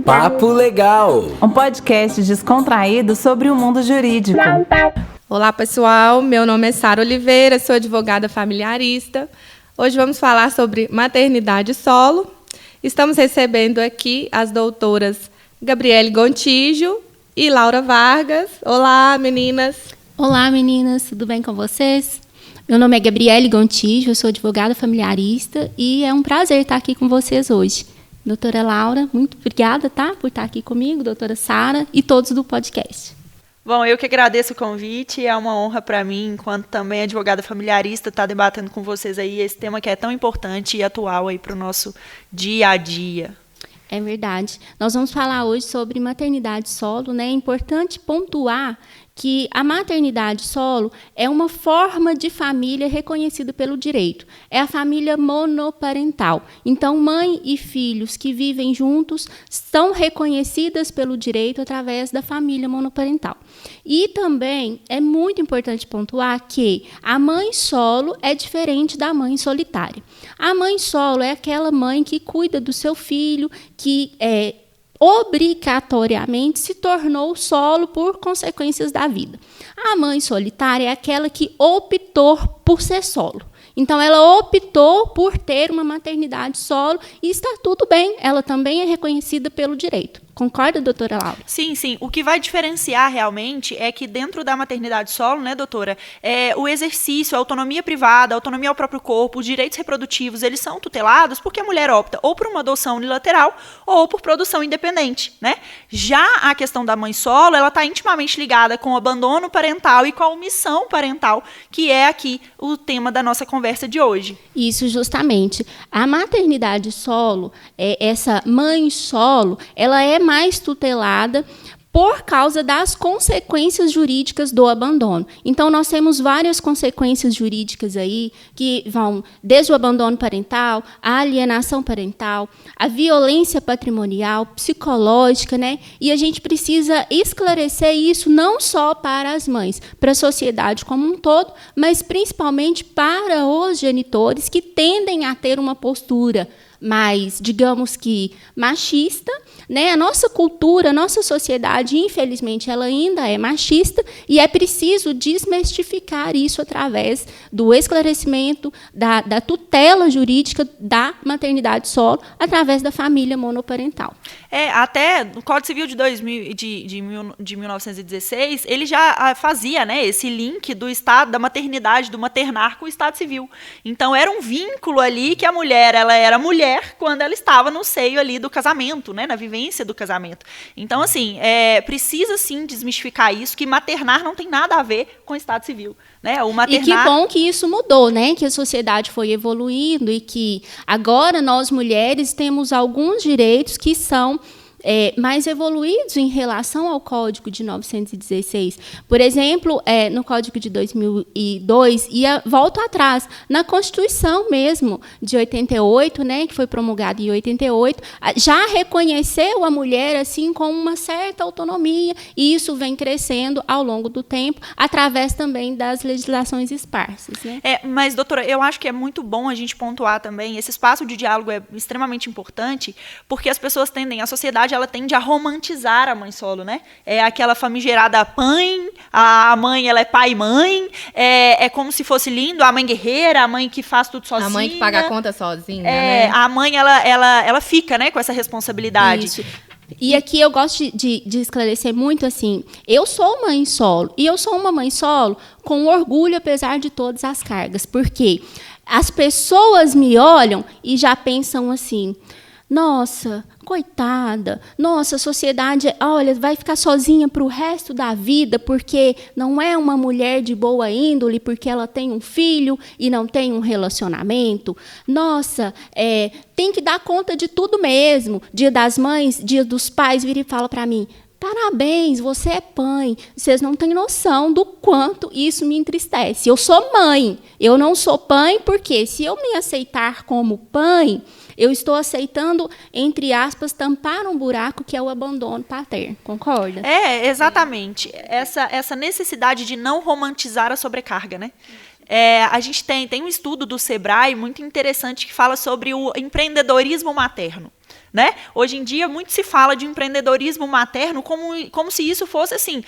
Papo Legal, um podcast descontraído sobre o mundo jurídico. Olá, pessoal. Meu nome é Sara Oliveira, sou advogada familiarista. Hoje vamos falar sobre maternidade solo. Estamos recebendo aqui as doutoras Gabriele Gontijo e Laura Vargas. Olá, meninas. Olá, meninas. Tudo bem com vocês? Meu nome é Gabriele Gontijo, eu sou advogada familiarista e é um prazer estar aqui com vocês hoje. Doutora Laura, muito obrigada, por estar aqui comigo, doutora Sara e todos do podcast. Bom, eu que agradeço o convite, é uma honra para mim, enquanto também advogada familiarista, estar debatendo com vocês aí esse tema que é tão importante e atual aí para o nosso dia a dia. É verdade. Nós vamos falar hoje sobre maternidade solo, né? É importante pontuar que a maternidade solo é uma forma de família reconhecida pelo direito. É a família monoparental. Então, mãe e filhos que vivem juntos são reconhecidas pelo direito através da família monoparental. E também é muito importante pontuar que a mãe solo é diferente da mãe solitária. A mãe solo é aquela mãe que cuida do seu filho, que obrigatoriamente se tornou solo por consequências da vida. A mãe solitária é aquela que optou por ser solo. Então, ela optou por ter uma maternidade solo e está tudo bem. Ela também é reconhecida pelo direito. Concorda, doutora Laura? Sim, sim. O que vai diferenciar realmente é que dentro da maternidade solo, né, doutora, o exercício, a autonomia privada, a autonomia ao próprio corpo, os direitos reprodutivos, eles são tutelados porque a mulher opta ou por uma adoção unilateral ou por produção independente, né? Já a questão da mãe solo, ela está intimamente ligada com o abandono parental e com a omissão parental, que é aqui o tema da nossa conversa de hoje. Isso, justamente. A maternidade solo, essa mãe solo, ela é mais tutelada por causa das consequências jurídicas do abandono. Então, nós temos várias consequências jurídicas aí, que vão desde o abandono parental, a alienação parental, a violência patrimonial, psicológica, né? E a gente precisa esclarecer isso não só para as mães, para a sociedade como um todo, mas principalmente para os genitores que tendem a ter uma postura mais, digamos que, machista, né? A nossa cultura, a nossa sociedade, infelizmente, ela ainda é machista e é preciso desmistificar isso através do esclarecimento, da tutela jurídica da maternidade solo, através da família monoparental. Até no Código Civil de 1916, ele já fazia, né, esse link do estado da maternidade, do maternar com o estado civil. Então, era um vínculo ali que a mulher, ela era mulher quando ela estava no seio ali do casamento, né, na vivência do casamento. Então, assim, precisa sim desmistificar isso, que maternar não tem nada a ver com o estado civil. Né? O maternar... E que bom que isso mudou, né? Que a sociedade foi evoluindo e que agora nós, mulheres, temos alguns direitos que são mais evoluídos em relação ao Código de 1916. Por exemplo, no Código de 2002, volto atrás, na Constituição mesmo, de 88, né, que foi promulgada em 88, já reconheceu a mulher assim com uma certa autonomia, e isso vem crescendo ao longo do tempo, através também das legislações esparsas. Né? Mas, doutora, eu acho que é muito bom a gente pontuar também, esse espaço de diálogo é extremamente importante, porque as pessoas tendem, a sociedade ela tende a romantizar a mãe solo, né? É aquela famigerada mãe, a mãe ela é pai e mãe, é como se fosse lindo, a mãe guerreira, a mãe que faz tudo sozinha. A mãe que paga a conta sozinha, né? A mãe, ela fica, né, com essa responsabilidade. Isso. E aqui eu gosto de esclarecer muito assim, eu sou mãe solo, e eu sou uma mãe solo com orgulho, apesar de todas as cargas, porque as pessoas me olham e já pensam assim, nossa, coitada, nossa, a sociedade, olha, vai ficar sozinha para o resto da vida porque não é uma mulher de boa índole, porque ela tem um filho e não tem um relacionamento. Nossa, tem que dar conta de tudo mesmo. Dia das mães, dia dos pais, vira e fala para mim, parabéns, você é mãe. Vocês não têm noção do quanto isso me entristece. Eu sou mãe, eu não sou pai porque se eu me aceitar como mãe, eu estou aceitando, entre aspas, tampar um buraco que é o abandono paterno. Concorda? Exatamente. Essa necessidade de não romantizar a sobrecarga, né? A gente tem um estudo do Sebrae muito interessante que fala sobre o empreendedorismo materno. né? Hoje em dia, muito se fala de empreendedorismo materno como se isso fosse, assim,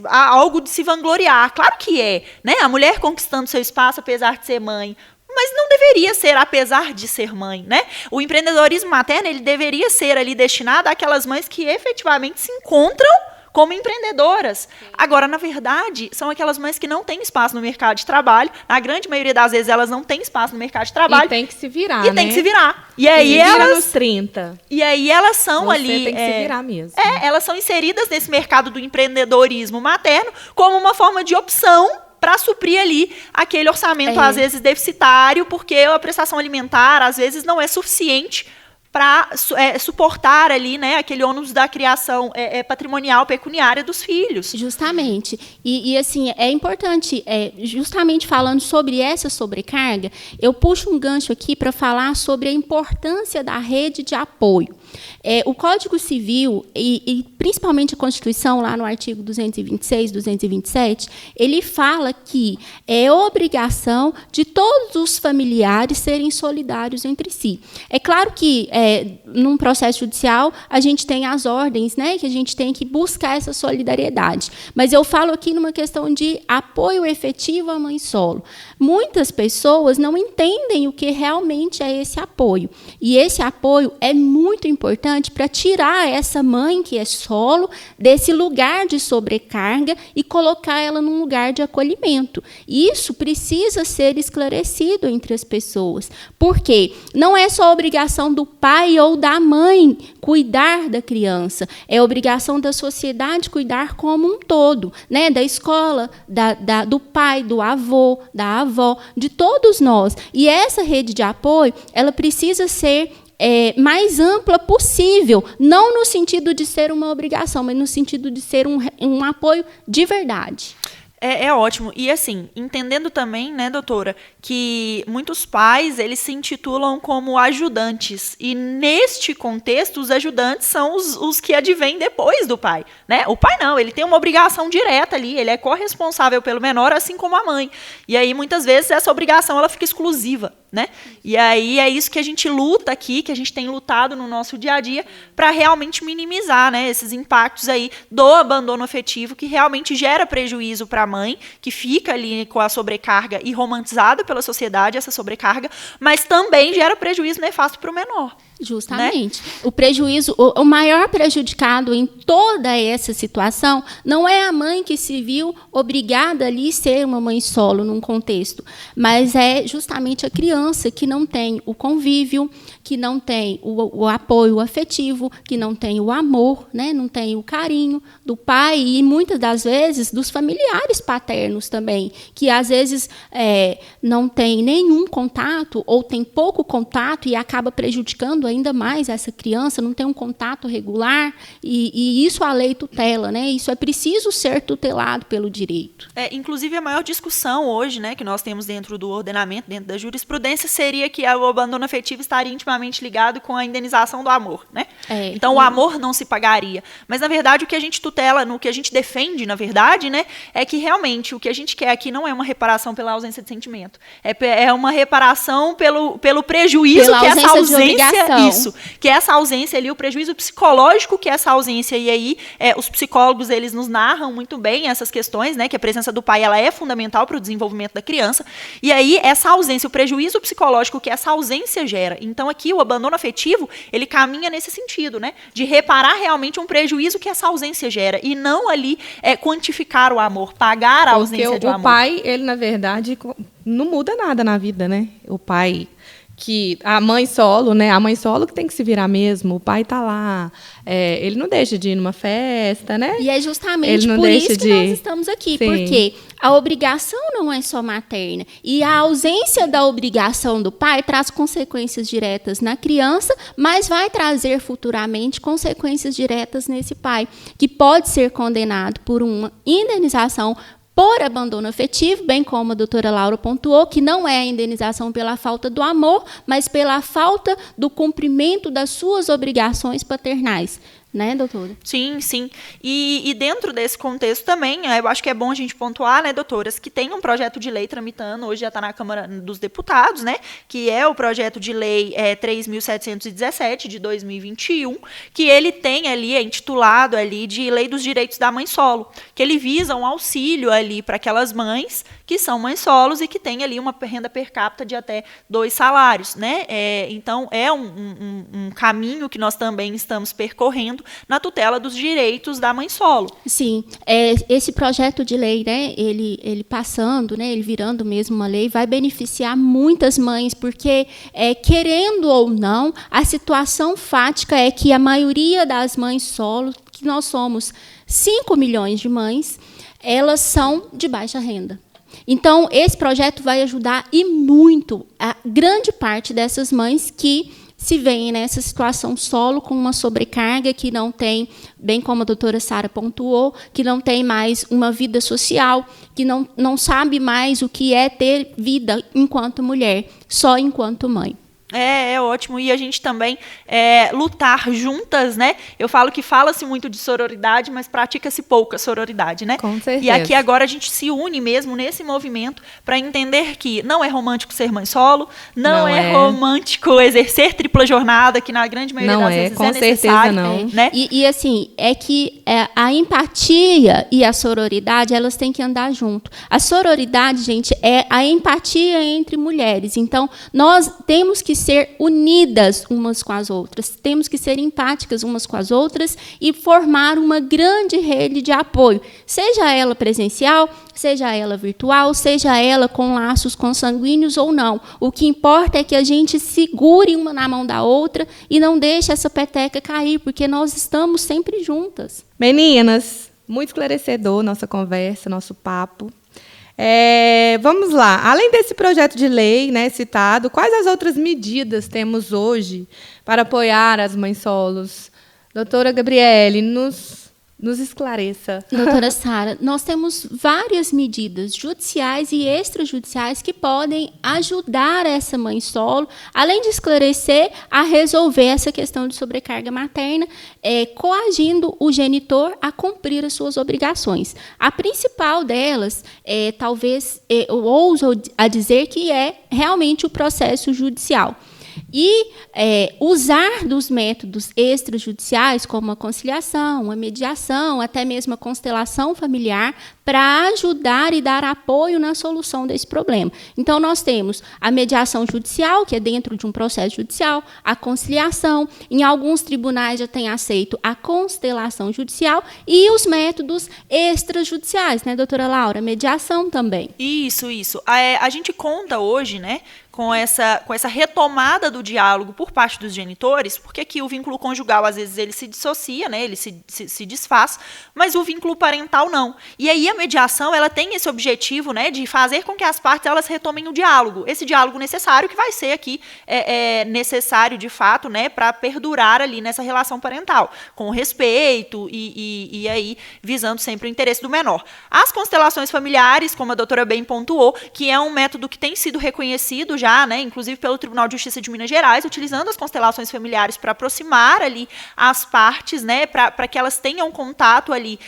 algo de se vangloriar. Claro que é, né? A mulher conquistando seu espaço, apesar de ser mãe, mas não deveria ser apesar de ser mãe, né? O empreendedorismo materno, ele deveria ser ali destinado àquelas mães que efetivamente se encontram como empreendedoras. Agora, na verdade, são aquelas mães que não têm espaço no mercado de trabalho. Na grande maioria das vezes, elas não têm espaço no mercado de trabalho. E tem que se virar, E tem que se virar. E aí vira nos 30. E aí elas são Você ali... tem que se virar mesmo. elas são inseridas nesse mercado do empreendedorismo materno como uma forma de opção para suprir ali aquele orçamento, às vezes, deficitário, porque a prestação alimentar, às vezes, não é suficiente para suportar ali, né, aquele ônus da criação patrimonial, pecuniária dos filhos. Justamente. E assim, é importante, justamente falando sobre essa sobrecarga, eu puxo um gancho aqui para falar sobre a importância da rede de apoio. O Código Civil, e principalmente a Constituição, lá no artigo 226, 227, ele fala que é obrigação de todos os familiares serem solidários entre si. É claro que, num processo judicial, a gente tem as ordens, né, que a gente tem que buscar essa solidariedade. Mas eu falo aqui numa questão de apoio efetivo à mãe solo. Muitas pessoas não entendem o que realmente é esse apoio. E esse apoio é muito importante para tirar essa mãe que é solo desse lugar de sobrecarga e colocar ela num lugar de acolhimento. Isso precisa ser esclarecido entre as pessoas. Porque não é só obrigação do pai ou da mãe cuidar da criança, é obrigação da sociedade cuidar como um todo, né? Da escola, do pai, do avô, da avó, de todos nós. E essa rede de apoio, ela precisa ser mais ampla possível, não no sentido de ser uma obrigação, mas no sentido de ser um apoio de verdade. É ótimo. E, assim, entendendo também, né, doutora, que muitos pais, eles se intitulam como ajudantes. E, neste contexto, os ajudantes são os que advêm depois do pai, né? O pai não, ele tem uma obrigação direta ali, ele é corresponsável pelo menor, assim como a mãe. E aí, muitas vezes, essa obrigação ela fica exclusiva, né? E aí é isso que a gente luta aqui, que a gente tem lutado no nosso dia a dia, para realmente minimizar, né, esses impactos aí do abandono afetivo, que realmente gera prejuízo para a mãe, que fica ali com a sobrecarga e romantizada pela sociedade, essa sobrecarga, mas também gera prejuízo nefasto para o menor. Justamente. Né? O prejuízo, o maior prejudicado em toda essa situação não é a mãe que se viu obrigada ali a ser uma mãe solo num contexto, mas é justamente a criança que não tem o convívio, que não tem o apoio afetivo, que não tem o amor, né? Não tem o carinho do pai e, muitas das vezes, dos familiares paternos também, que, às vezes, não tem nenhum contato ou tem pouco contato e acaba prejudicando ainda mais essa criança, não tem um contato regular, e isso a lei tutela, né? Isso é preciso ser tutelado pelo direito. Inclusive, a maior discussão hoje, né, que nós temos dentro do ordenamento, dentro da jurisprudência, seria que o abandono afetivo estaria intimamente ligado com a indenização do amor, né? Então, o amor não se pagaria. Mas, na verdade, o que a gente tutela, no que a gente defende, na verdade, né, é que realmente o que a gente quer aqui não é uma reparação pela ausência de sentimento. É uma reparação pelo prejuízo pela que essa ausência... Isso, que essa ausência ali, o prejuízo psicológico que essa ausência, e aí os psicólogos, eles nos narram muito bem essas questões, né, que a presença do pai, ela é fundamental para o desenvolvimento da criança, e aí essa ausência, o prejuízo psicológico que essa ausência gera. Então aqui o abandono afetivo, ele caminha nesse sentido, né, de reparar realmente um prejuízo que essa ausência gera, e não ali quantificar o amor, pagar a ausência de amor. O pai, ele na verdade não muda nada na vida, né? O pai... que a mãe solo, né? A mãe solo que tem que se virar mesmo. O pai tá lá, ele não deixa de ir numa festa, né? E é justamente por isso que nós estamos aqui, porque a obrigação não é só materna, e a ausência da obrigação do pai traz consequências diretas na criança, mas vai trazer futuramente consequências diretas nesse pai, que pode ser condenado por uma indenização por abandono afetivo, bem como a doutora Laura pontuou, que não é a indenização pela falta do amor, mas pela falta do cumprimento das suas obrigações paternais. né, doutora? Sim, sim. E dentro desse contexto também, eu acho que é bom a gente pontuar, né, doutoras, que tem um projeto de lei tramitando, hoje já está na Câmara dos Deputados, né, que é o projeto de lei 3.717, de 2021, que ele tem ali, é intitulado ali de Lei dos Direitos da Mãe Solo, que ele visa um auxílio ali para aquelas mães que são mães solos e que têm ali uma renda per capita de até 2 salários, né? Então, é um caminho que nós também estamos percorrendo na tutela dos direitos da mãe solo. Sim, esse projeto de lei, né, ele passando, né, ele virando mesmo uma lei, vai beneficiar muitas mães, porque, querendo ou não, a situação fática é que a maioria das mães solo, que nós somos 5 milhões de mães, elas são de baixa renda. Então, esse projeto vai ajudar e muito a grande parte dessas mães que se veem nessa situação solo, com uma sobrecarga, que não tem, bem como a doutora Sara pontuou, que não tem mais uma vida social, que não sabe mais o que é ter vida enquanto mulher, só enquanto mãe. É ótimo. E a gente também lutar juntas, né? Eu falo que fala-se muito de sororidade, mas pratica-se pouca sororidade, né? Com certeza. E aqui agora a gente se une mesmo nesse movimento para entender que não é romântico ser mãe solo, não é romântico exercer tripla jornada, que na grande maioria das vezes com necessário. Certeza não. Né? E assim, é que a empatia e a sororidade, elas têm que andar junto. A sororidade, gente, é a empatia entre mulheres. Então, nós temos que ser unidas umas com as outras, temos que ser empáticas umas com as outras e formar uma grande rede de apoio, seja ela presencial, seja ela virtual, seja ela com laços consanguíneos ou não. O que importa é que a gente segure uma na mão da outra e não deixe essa peteca cair, porque nós estamos sempre juntas. Meninas, muito esclarecedor nossa conversa, nosso papo. Vamos lá. Além desse projeto de lei, né, citado, quais as outras medidas temos hoje para apoiar as mães solos? Doutora Gabriele, nos esclareça. Doutora Sara, nós temos várias medidas judiciais e extrajudiciais que podem ajudar essa mãe solo, além de esclarecer, a resolver essa questão de sobrecarga materna, coagindo o genitor a cumprir as suas obrigações. A principal delas, talvez, eu ouso a dizer que é realmente o processo judicial. E usar dos métodos extrajudiciais, como a conciliação, a mediação, até mesmo a constelação familiar, para ajudar e dar apoio na solução desse problema. Então, nós temos a mediação judicial, que é dentro de um processo judicial, a conciliação, em alguns tribunais já tem aceito a constelação judicial, e os métodos extrajudiciais, né, doutora Laura? Mediação também. Isso. A gente conta hoje, né, com essa retomada do diálogo por parte dos genitores, porque aqui o vínculo conjugal, às vezes, ele se dissocia, né, ele se desfaz, mas o vínculo parental não. E aí a mediação, ela tem esse objetivo, né, de fazer com que as partes elas retomem o diálogo, esse diálogo necessário, que vai ser aqui necessário, de fato, né, para perdurar ali nessa relação parental, com respeito e aí visando sempre o interesse do menor. As constelações familiares, como a doutora bem pontuou, que é um método que tem sido reconhecido já, né, inclusive pelo Tribunal de Justiça de Minas Gerais, utilizando as constelações familiares para aproximar ali as partes, né, para que elas tenham contato ali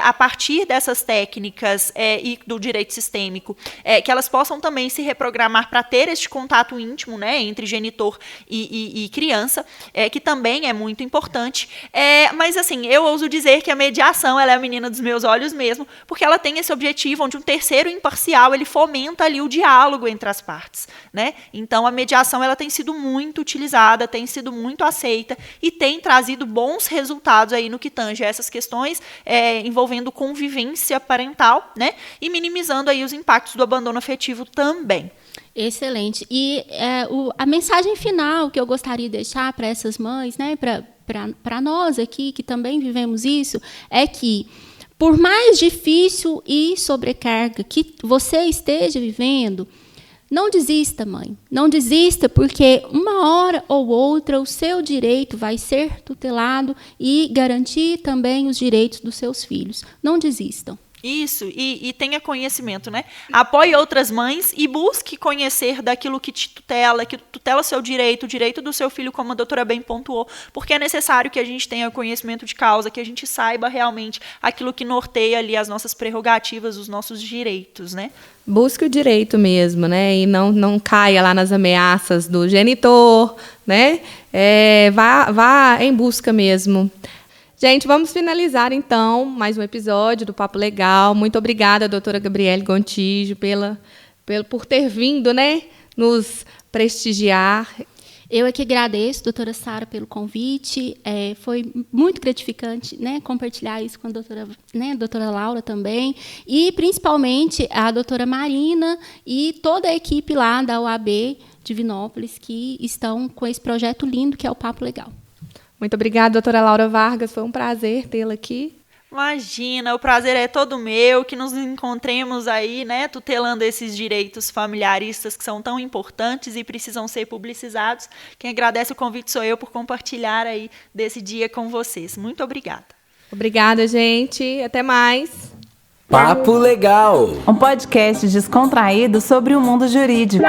a partir dessas técnicas e do direito sistêmico, que elas possam também se reprogramar para ter este contato íntimo, né, entre genitor e criança, que também é muito importante. Mas, assim, eu ouso dizer que a mediação, ela é a menina dos meus olhos mesmo, porque ela tem esse objetivo onde um terceiro imparcial, ele fomenta ali o diálogo entre as partes, né? Então, a mediação, ela tem sido muito utilizada, tem sido muito aceita e tem trazido bons resultados aí no que tange a essas questões envolvendo convivência parental, né? E minimizando aí os impactos do abandono afetivo também. Excelente. E a mensagem final que eu gostaria de deixar para essas mães, né, para nós aqui que também vivemos isso, é que, por mais difícil e sobrecarga que você esteja vivendo, não desista, mãe. Não desista, porque uma hora ou outra o seu direito vai ser tutelado e garantir também os direitos dos seus filhos. Não desistam. Isso, e tenha conhecimento, né? Apoie outras mães e busque conhecer daquilo que te tutela, que tutela seu direito, o direito do seu filho, como a doutora bem pontuou, porque é necessário que a gente tenha conhecimento de causa, que a gente saiba realmente aquilo que norteia ali as nossas prerrogativas, os nossos direitos, né? Busque o direito mesmo, né? E não caia lá nas ameaças do genitor, né? Vá em busca mesmo. Gente, vamos finalizar, então, mais um episódio do Papo Legal. Muito obrigada, doutora Gabriele Gontijo, por ter vindo, né, nos prestigiar. Eu é que agradeço, doutora Sara, pelo convite. Foi muito gratificante, né, compartilhar isso com a doutora Laura também. E, principalmente, a doutora Marina e toda a equipe lá da UAB Divinópolis que estão com esse projeto lindo que é o Papo Legal. Muito obrigada, doutora Laura Vargas. Foi um prazer tê-la aqui. Imagina, o prazer é todo meu, que nos encontremos aí, né, tutelando esses direitos familiaristas que são tão importantes e precisam ser publicizados. Quem agradece o convite sou eu por compartilhar aí desse dia com vocês. Muito obrigada. Obrigada, gente. Até mais. Papo Legal. Um podcast descontraído sobre o mundo jurídico.